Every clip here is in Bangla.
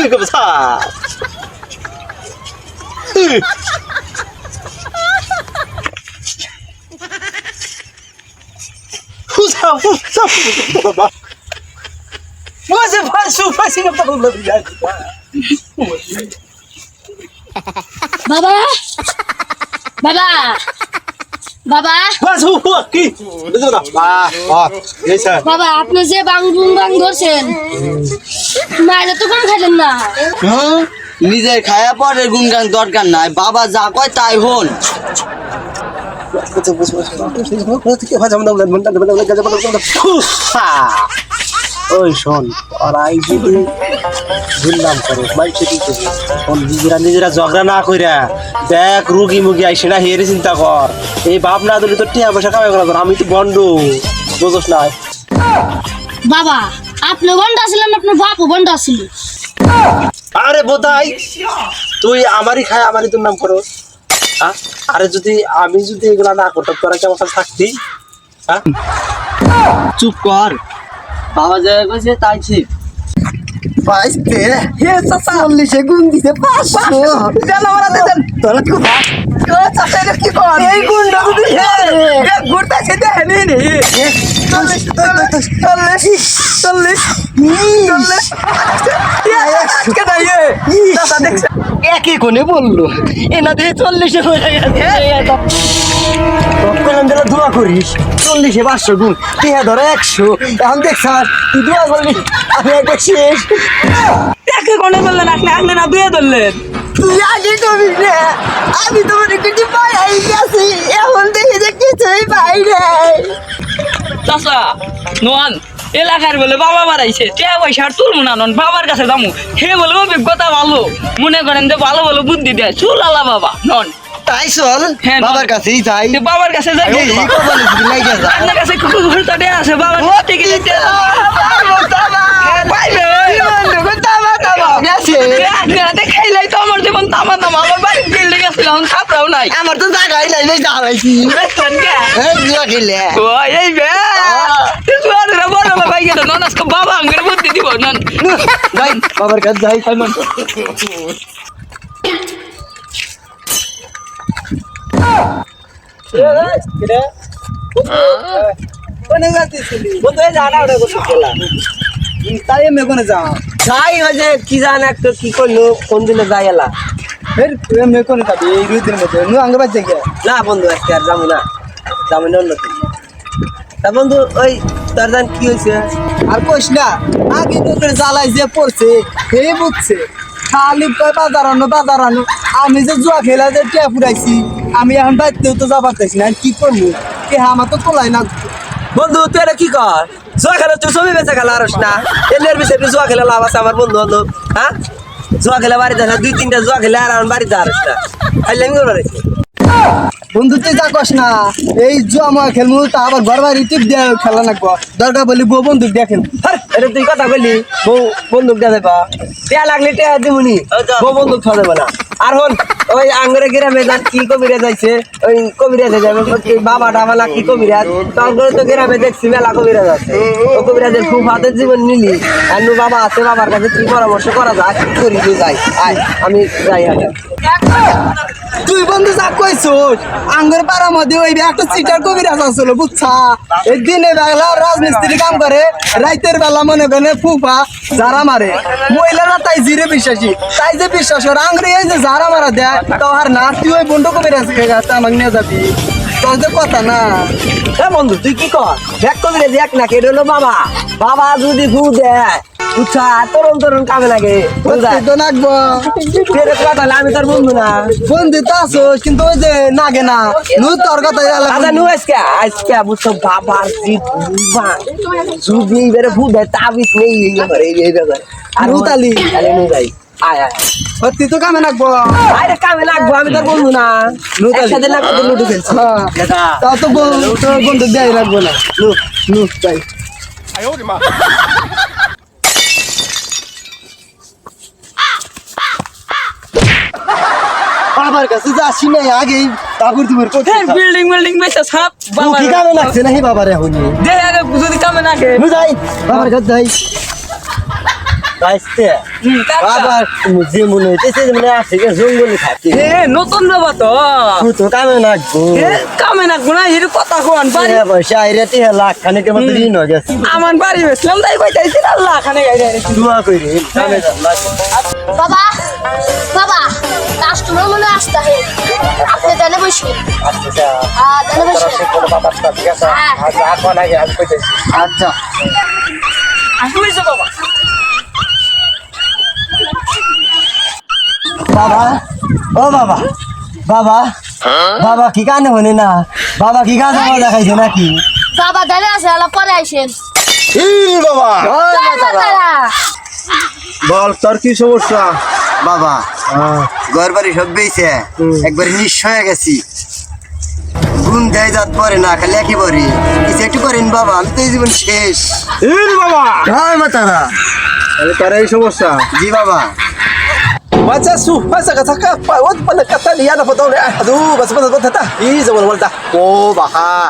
个不差。我操！我这判书判这个不能人。বাবা বাবা বাবা বাবা আপনি যে বাং ধরছেন মায়েরা তো কম খাইলেন না নিজের খায়া পরে গুনগান দরকার নাই বাবা যা কয় তাই হন ওই শোন ওরাই যদি দুর্নাম করে নিজেরা ঝগড়া না কইরা দেখ রুগী মুগি আইসে না হেরে চিন্তা কর এই বাপ না দিলে তো টিয়া পয়সা কামাই করা আমি তো বন্ড বুঝোস না বাবা আপনি বন্ডা ছিলেন আপনার বাপও বন্ডা ছিল আরে বোধাই তুই আমারই খায় আমারই তোর নাম করো আরে যদি আমি যদি এগুলা না করতাম তোরা কি আমার কাছে থাকতি চুপ কর বাবা যা কইছে তাই ঠিক পাইছে হে চাচা 40 গুণ দিছে 500 জানা মারা দেন তোরা কি চাচা এটা কি কর এই গুণটা যদি হে এক গুণটা সেটা হেনি নি 40 কে দাইয়ে চাচা দেখছ একই কোণে বললো এনা দিয়ে 40 হয়ে গেছে কলম দিলা দোয়া করিস 40 500 গুণ টিয়া ধরে 100 এখন দেখছ তুই দোয়া করলি আমি একটা শেষ একে কোণে বললেন আপনি না দুয়ে ধরলেন তুই আগে কবি রে আমি তোমার কিছু পাই গেছি এখন দেখি যে কিছুই পাই রে চাচা নোয়ান এলাকার বলে বাবা বাড়াইছে টিয়া পয়সা আর তুলমু না নন বাবার কাছে দামু হে বলে অভিজ্ঞতা ভালো মনে করেন যে ভালো ভালো বুদ্ধি দেয় চুল আলা বাবা নন তাই চল হ্যাঁ, বাবার কাছেই যাই বাবার কাছে যাই এই কথা লাগা যা আপনার কাছে কুকুরটা দেয়া আছে বাবা থেকে দিতে পাইবে আপনি খাইলাই তো আমার জীবন তামা তামা আমার বাড়ির বিল্ডিং আছে এখন ছাপড়াও নাই আমার তো জায়গাই নাই নাই দাঁড়াইছি এই জুয়া খেলে ও এই বে তুই বড় ভাই গেল ননাস কো বাবা আঙ্গের বুদ্ধি দিব নন যাই বাবার কাছে যাই সাইমন কোনে যাচ্ছিস বন্ধু এই জানা ওটা করতে খেলা তাই আমি কোনে যাও যাই হজে কি জান একটা কি করলো কোন দিনে যাই এলা এর আমি কোনে যাবি এই দুই দিনের মধ্যে নু আঙ্গ বাজে গিয়া না বন্ধু আজকে আর যাবো না অন্য তা বন্ধু ওই তার জান কি হয়েছে আর কইস না আগে তোদের জ্বালাই যে পড়ছে হে বুঝছে খালি কয় বাজার আনো আমি যে জুয়া খেলা যে টিয়া ফুরাইছি আমি এখন বাইতেও তো যাবার চাইছি না কি করবো কে আমার তো তোলাই না বন্ধু তুই এটা কি কর জুয়া খেলা তুই ছবি বেঁচে খেলা আরস না এলের বিষয়ে জুয়া খেলা লাভ আছে আমার বন্ধু হলো হ্যাঁ জুয়া খেলা বাড়িতে আসা 2-3টা জুয়া খেলে আর আমার বাড়িতে আরস না খাইলে আমি করবার বন্ধু তুই যা কস না এই জুয়া মা খেলবো তা আবার ঘর বাড়ি টিপ দিয়ে খেলা নাকবো দরকার বলি বউ বন্ধুক দেখেন এটা তুই কথা বললি বউ বন্দুক দেওয়া যাবে টেয়া লাগলে টেয়া দিবনি বউ বন্দুক খাওয়া যাবে না আর হন ওই আঙ্গরে গ্রামে যান কি কবিরা যাইছে ওই কবিরাজে যাবে বাবা ডাবালা কি কবিরাজ তখন তো গ্রামে দেখছি মেলা কবিরাজ আছে ও কবিরাজের খুব হাতের জীবন নিলি আর নু বাবা আছে বাবার কাছে কি পরামর্শ করা যায় করি তুই যাই আয় আমি যাই হাটে তুই বন্ধু যা কইছ আঙ্গুর পাড়ার মধ্যে ওই একটা সিটার কবিরাজ আসল বুঝছা এই দিনে বেলা রাজমিস্ত্রি কাম করে রাইতের বেলা মনে করে ফুফা যারা মারে মহিলারা তাই জিরে বিশ্বাসী তাই যে বিশ্বাস করে আঙ্গুরে এই যে যারা মারা দেয় তো আর না তুই ওই বন্ধু কবিরাজ আমাকে নিয়ে যাবি তোর যে কথা না হ্যাঁ বন্ধু তুই কি কর দেখ কবিরাজ এক না কেটে হলো বাবা বাবা যদি ফু দেয় উচ্ছা তরুণ কামে লাগে তো নাকবো আমি তোর বন্ধু না বন্ধু তো আছো কিন্তু ওই যে নাগে না নু তোর কথা আচ্ছা নু আজকে বুঝছো বাবার যদি এইবারে ফু দেয় তাবিজ নেই এই ব্যাপারে আর রুতালি তাহলে নু যাই আয় আয় সত্যি তো কামে নাকবো আরে কামে লাগবো আমি তোর বন্ধু না একসাথে লাগবো তো লুডু খেলছি তাও তো বন্ধু দেয় রাখবো না নু তাই বাবার কাছে যাচ্ছি না আগেই তাবুর তুবুর করতে বিল্ডিং বেঁচে সাপ কি কামে লাগছে নাকি বাবার এখন দে আগে যদি কামে না নু যাই বাবার কাছে যাই বাইসতে কাকা। বাবা যে মনে হইতেছে যে মানে আছে জঙ্গলে থাকে এ নতুন বাবা তো তুই তো কামে নাকবো এ কামে না গুনা এর কথা কোন বাড়ি পয়সা আইরে 3 লাখ খানিকের মতো ঋণ হয়ে গেছে আমার বাড়ি বেসলাম তাই কইতাইছি আল্লাহ খানে গাইরে দোয়া করি কামে লাগবে বাবা বাবা কাস্টমার মনে আসতে হে আপনি জানে বসে আচ্ছা জানে বসে কোনো বাবার সাথে ঠিক আছে হ্যাঁ। আচ্ছা এখন আগে আমি কইতেছি আচ্ছা আসুইছে বাবা বাবা ও বাবা বাবা বাবা কি কানে হনে না বাবা কি গাছ আমার দেখাইছে নাকি বাবা জানে আছে আলা পরে আইছেন বাবা জয় মা তারা বল তোর কি সমস্যা? বাবা ঘর বাড়ি সব বেয়েছে একবার নিঃস্ব হয়ে গেছি গুণ দেয় যাত পরে না খালি একেবারে কিছু একটু করেন বাবা আমি তো এই জীবন শেষ বাবা জয় মা তারা তাহলে তোর এই সমস্যা। জি বাবা Baca su, baca kata apa? Wat pada kata dia nak foto ni. Aduh, baca dah. Ih, zaman walda. Oh, bahar.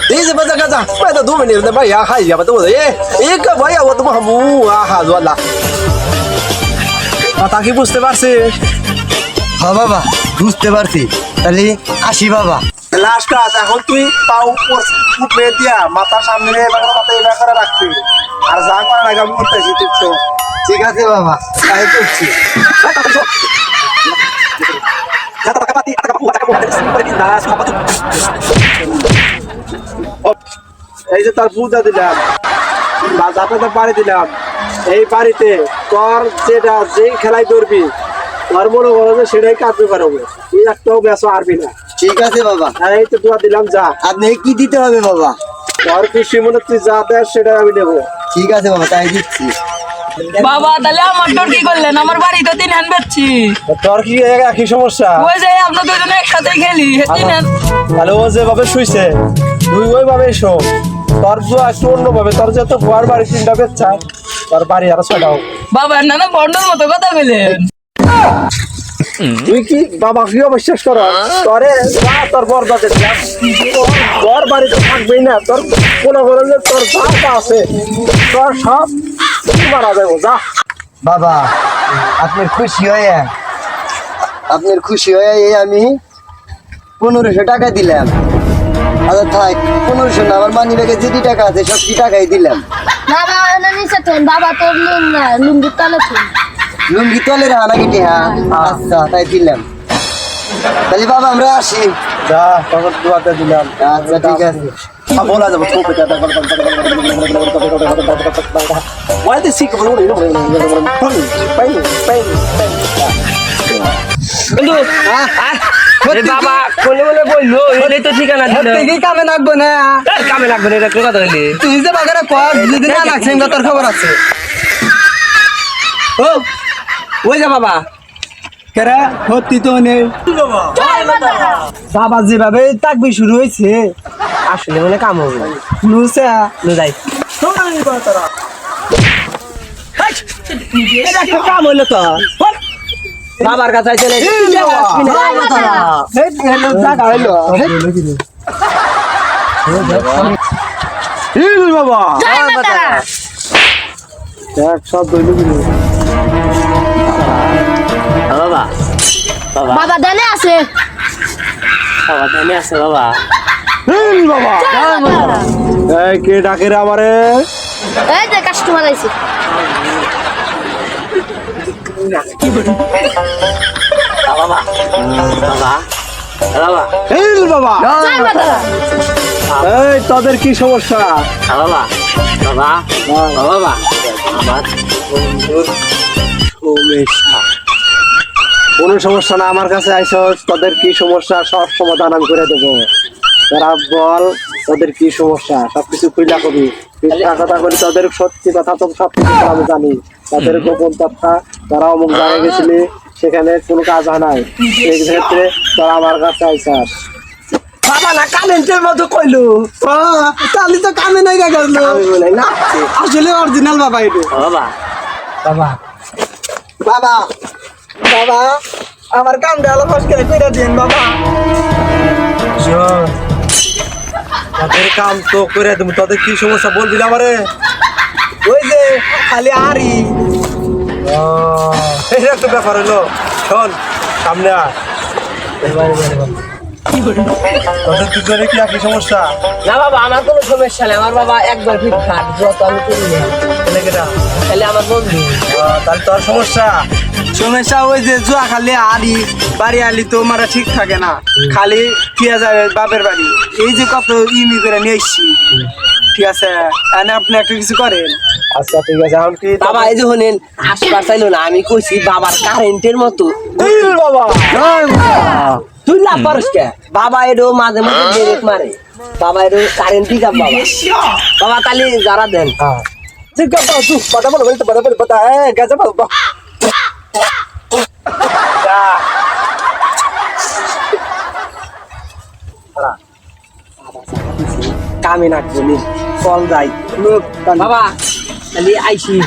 Ini baca kata. Pada 2 minit dah bayar hai ya betul dah. Ika bayar waktu mahamu. Ah, zualla. Kata কি বুঝতে পারছিস? হ্যাঁ বাবা বুঝতে পারছি তাহলে আসি বাবা লাস্ট কাজ এখন তুই পাও উপরে দিয়া মাথার সামনে মাথা এবার করে রাখবি আর যা করার আগে আমি করতেছি ঠিক তো। ঠিক আছে বাবা তাই করছি এই যে তার পূজা দিলাম বাজাতে তো পাড়ি দিলাম এই বাড়িতে তোর যেটা যেই খেলাই ধরবি তোর মনে করো যে সেটাই কার্যকর হবে তুই একটাও বেসো আরবি না। ঠিক আছে বাবা আর এই তো দোয়া দিলাম যা আপনি কি দিতে হবে বাবা তোর খুশি মনে তুই যা দেয় সেটাই আমি নেবো। ঠিক আছে বাবা তাই দিচ্ছি বাবা তাহলে আমার তোর কি করলেন আমার বাড়ি তো 3 হ্যান্ড বেচছি তোর কি একই সমস্যা? ওই যে আমরা দুজনে একসাথে খেলি 3 হ্যান্ড তাহলে ও যেভাবে শুইছে তুই ওইভাবে শো তোর যে একটু অন্যভাবে তোর যে তো ঘর বাড়ি 3টা বেচা তোর বাড়ি আর 6টা হোক। বাবা না বন্ডর মতো কথা বলেন তুই কি বাবা কি অবিশ্বাস কর তোরে যা তোর বরদাতে ঘর বাড়ি তো থাকবেই না তোর কোনো করে যে তোর যা আছে তোর সব মারা যাবো যা। বাবা আপনার খুশি হয়ে এই আমি 1500 টাকা দিলাম আচ্ছা থাক 1500 না আমার মানি ব্যাগে যেটি টাকা আছে সব কি টাকাই দিলাম না বাবা না নিচে থেন বাবা তোর লুঙ্গি তলে থেন লুঙ্গি তলে রাখা নাকি হ্যাঁ আচ্ছা তাই দিলাম তাহলে বাবা আমরা আসি যা তখন দুয়াতে দিলাম আচ্ছা ঠিক আছে বলা যাবো ছোট ওয়াইতে শিখ বলো কিন্তু এ বাবা কোনে বলে বললো এলে তো ঠিকানা দিল কি কামে নাকবো না? কামে লাগবে না এটা কি কথা হইলি তুই যে বাগারে কর যদি না লাগছে তোর খবর আছে। ও ওই যা বাবা কেরা হতি তো নেই জয় মা তারা বাবা যেভাবে তাকবি শুরু হয়েছে আসলে মানে কাম হবে নুসা যাই এটা একটা কাম হইলো তো বাবার কাছে চলে জয় মা তারা জায়গা হইলো বাবা জয় মা তারা এক সব দইল বাবা বাবা জানে আছে বাবা তুমি আছে বাবা বাবা জয় মা তারা এই কে ডাকে রে আমারে? এই যে কাস্টমার আইছে বাবা এই বাবা জয় মা তারা এই তোদের কি সমস্যা? বাবা আমার বন্ধুর সমস্যা কোনো সমস্যা না আমার কাছে আইসস তোদের কি সমস্যা সব সমাধান আমি করে দেবো তারা বল তোদের কি সমস্যা সবকিছু খুইলা কবি মিথ্যা কথা বলি তোদের সত্যি কথা তো সবকিছু আমি জানি তাদের গোপন তথ্য তারা অমুক জায়গায় গেছিলি সেখানে কোনো কাজ হয় নাই সেই ক্ষেত্রে তোরা আমার কাছে আইসাস বাবা না কামেন্টের মতো কইলো তাহলে তো কামে নাই গেল আমি বলি না আসলে অরিজিনাল বাবা এটা বাবা বাবা বাবা আমার কামটা আলো ফসকে কইরা দেন বাবা শোন, তোদের কাম তো করে দেবো তোদের কি সমস্যা বলবি না আমারে ওই যে খালি আরি এটা তো ব্যাপার হলো শোন সামনে আয় তোদের দুজনে কি একই সমস্যা না বাবা আমার কোনো সমস্যা নেই আমার বাবা একবার ফিটফাট যত আমি করি না ছেলেকেটা তাহলে আমার বন্ধু তাহলে তোর সমস্যা সমস্যা ওই যে জুয়া খালি আরি বাড়ি আলি তো মারা ঠিক থাকে না খালি কিয়া যাবে বাপের বাড়ি এই যে কত ইমি করে নিয়ে এসছি ঠিক আছে এনে আপনি একটা কিছু করেন আচ্ছা ঠিক আছে এখন কি বাবা এই যে হলেন আসবার চাইলো না আমি কইছি বাবার কারেন্টের মতো বাবা তুই না পারিস কে বাবা এরো মাঝে মাঝে ব্রেক মারে বাবা এরো কারেন্ট ঠিক আছে বাবা বাবা তাহলে যারা দেন জিজ্ঞা পাও তুই কথা বলো বলতে বড় বড় কথা গেছে বাবা কামে নাকবো নি চল যাই বাবা তাহলে আইসি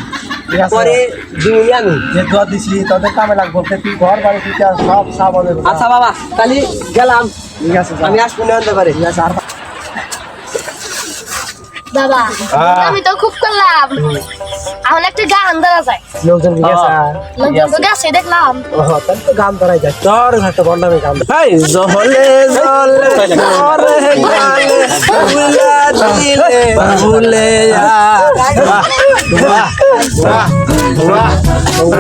পরে দিউনি আমি যে দোয়া দিছি তোদের কামে লাগবো তুই ঘর বাড়ি থেকে সব সব হবে আচ্ছা বাবা তাহলে গেলাম ঠিক আছে আমি আসবো না আনতে পারে ঠিক আছে আর বাবা আমি তো খুব করলাম এখন একটা গান ধরা যায় লোকজন ঠিক আছে লোকজন তো গেছে দেখলাম তাহলে তো গান ধরাই যায় তোর একটা বন্ডামি গান এই জহলে জলে করে গালে ভুলা দিলে ভুলে যা বাহ বাহ বাহ বাহ